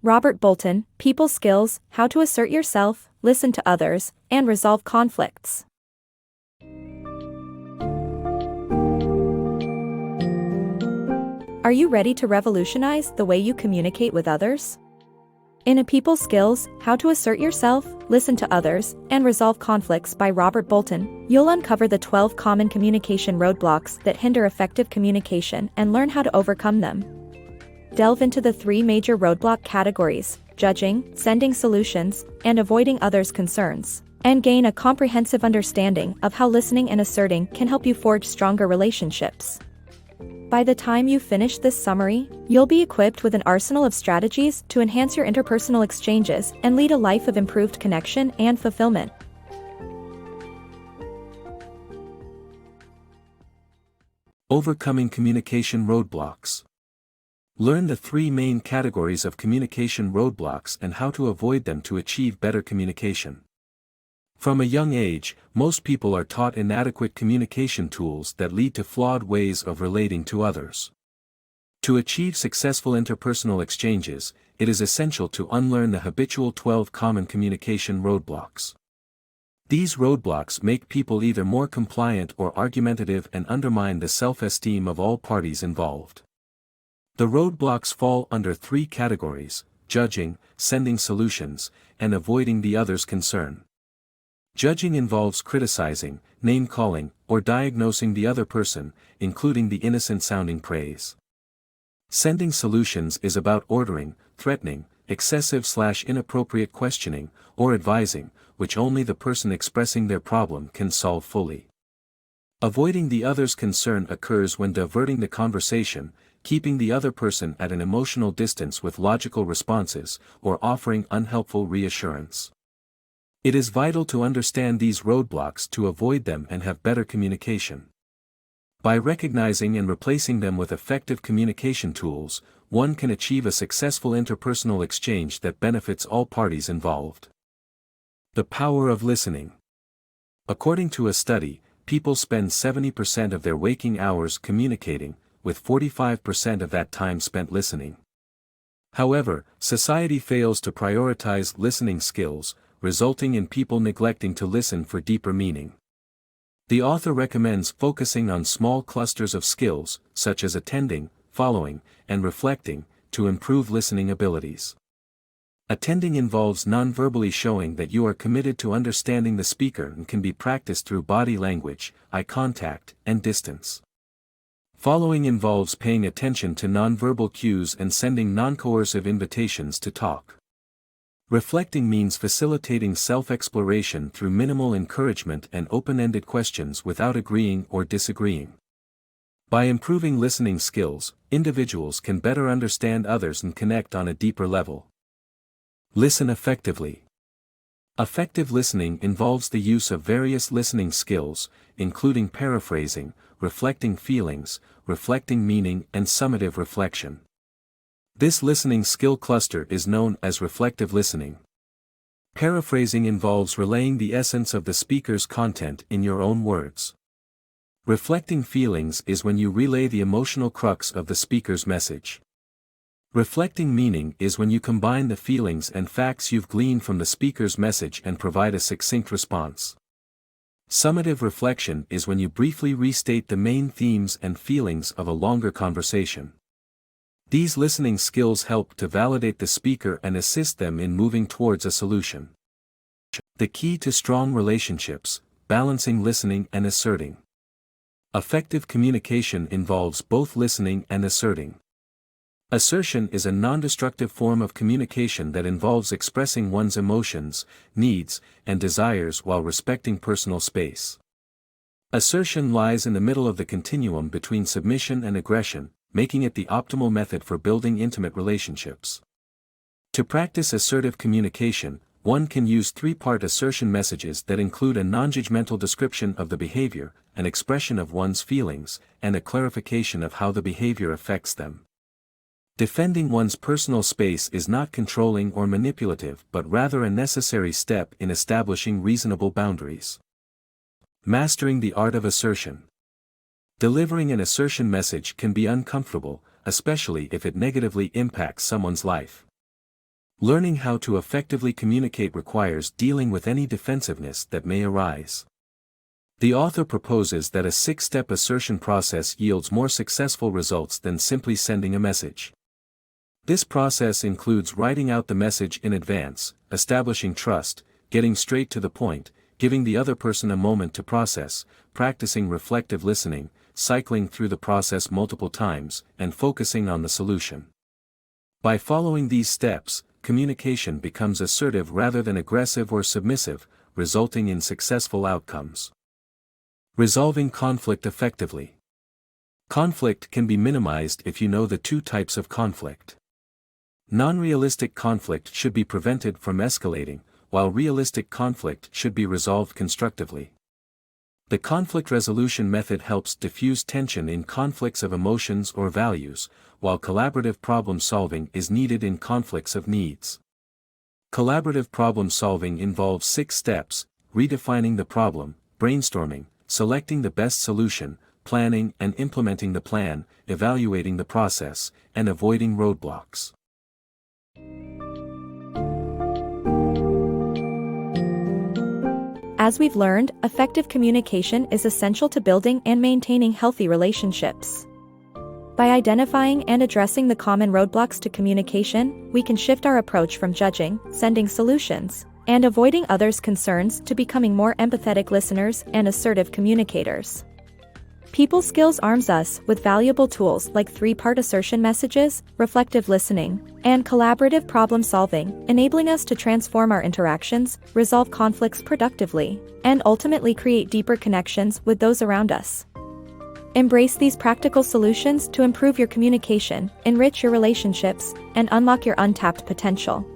Robert Bolton, People Skills, How to Assert Yourself, Listen to Others, and Resolve Conflicts. Are you ready to revolutionize the way you communicate with others? In A People Skills, How to Assert Yourself, Listen to Others, and Resolve Conflicts by Robert Bolton, you'll uncover the 12 common communication roadblocks that hinder effective communication and learn how to overcome them. Delve into the 3 major roadblock categories: judging, sending solutions, and avoiding others' concerns, and gain a comprehensive understanding of how listening and asserting can help you forge stronger relationships. By the time you finish this summary, you'll be equipped with an arsenal of strategies to enhance your interpersonal exchanges and lead a life of improved connection and fulfillment. Overcoming communication roadblocks. Learn the 3 main categories of communication roadblocks and how to avoid them to achieve better communication. From a young age, most people are taught inadequate communication tools that lead to flawed ways of relating to others. To achieve successful interpersonal exchanges, it is essential to unlearn the habitual 12 common communication roadblocks. These roadblocks make people either more compliant or argumentative and undermine the self-esteem of all parties involved. The roadblocks fall under 3 categories: judging, sending solutions, and avoiding the other's concern. Judging involves criticizing, name-calling, or diagnosing the other person, including the innocent-sounding praise. Sending solutions is about ordering, threatening, excessive/inappropriate questioning, or advising, which only the person expressing their problem can solve fully. Avoiding the other's concern occurs when diverting the conversation, keeping the other person at an emotional distance with logical responses, or offering unhelpful reassurance. It is vital to understand these roadblocks to avoid them and have better communication. By recognizing and replacing them with effective communication tools, one can achieve a successful interpersonal exchange that benefits all parties involved. The power of listening. According to a study, people spend 70% of their waking hours communicating, with 45% of that time spent listening. However, society fails to prioritize listening skills, resulting in people neglecting to listen for deeper meaning. The author recommends focusing on small clusters of skills, such as attending, following, and reflecting, to improve listening abilities. Attending involves non-verbally showing that you are committed to understanding the speaker and can be practiced through body language, eye contact, and distance. Following involves paying attention to non-verbal cues and sending non-coercive invitations to talk. Reflecting means facilitating self-exploration through minimal encouragement and open-ended questions without agreeing or disagreeing. By improving listening skills, individuals can better understand others and connect on a deeper level. Listen effectively. Effective listening involves the use of various listening skills, including paraphrasing, reflecting feelings, reflecting meaning, and summative reflection. This listening skill cluster is known as reflective listening. Paraphrasing involves relaying the essence of the speaker's content in your own words. Reflecting feelings is when you relay the emotional crux of the speaker's message. Reflecting meaning is when you combine the feelings and facts you've gleaned from the speaker's message and provide a succinct response. Summative reflection is when you briefly restate the main themes and feelings of a longer conversation. These listening skills help to validate the speaker and assist them in moving towards a solution. The key to strong relationships: balancing listening and asserting. Effective communication involves both listening and asserting. Assertion is a non-destructive form of communication that involves expressing one's emotions, needs, and desires while respecting personal space. Assertion lies in the middle of the continuum between submission and aggression, making it the optimal method for building intimate relationships. To practice assertive communication, one can use 3-part assertion messages that include a non-judgmental description of the behavior, an expression of one's feelings, and a clarification of how the behavior affects them. Defending one's personal space is not controlling or manipulative but rather a necessary step in establishing reasonable boundaries. Mastering the art of assertion. Delivering an assertion message can be uncomfortable, especially if it negatively impacts someone's life. Learning how to effectively communicate requires dealing with any defensiveness that may arise. The author proposes that a 6-step assertion process yields more successful results than simply sending a message. This process includes writing out the message in advance, establishing trust, getting straight to the point, giving the other person a moment to process, practicing reflective listening, cycling through the process multiple times, and focusing on the solution. By following these steps, communication becomes assertive rather than aggressive or submissive, resulting in successful outcomes. Resolving conflict effectively. Conflict can be minimized if you know the 2 types of conflict. Non-realistic conflict should be prevented from escalating, while realistic conflict should be resolved constructively. The conflict resolution method helps diffuse tension in conflicts of emotions or values, while collaborative problem solving is needed in conflicts of needs. Collaborative problem solving involves 6 steps: redefining the problem, brainstorming, selecting the best solution, planning and implementing the plan, evaluating the process, and avoiding roadblocks. As we've learned, effective communication is essential to building and maintaining healthy relationships. By identifying and addressing the common roadblocks to communication, we can shift our approach from judging, sending solutions, and avoiding others' concerns to becoming more empathetic listeners and assertive communicators. People skills arms us with valuable tools like 3-part assertion messages, reflective listening, and collaborative problem solving, enabling us to transform our interactions, resolve conflicts productively, and ultimately create deeper connections with those around us. Embrace these practical solutions to improve your communication, enrich your relationships, and unlock your untapped potential.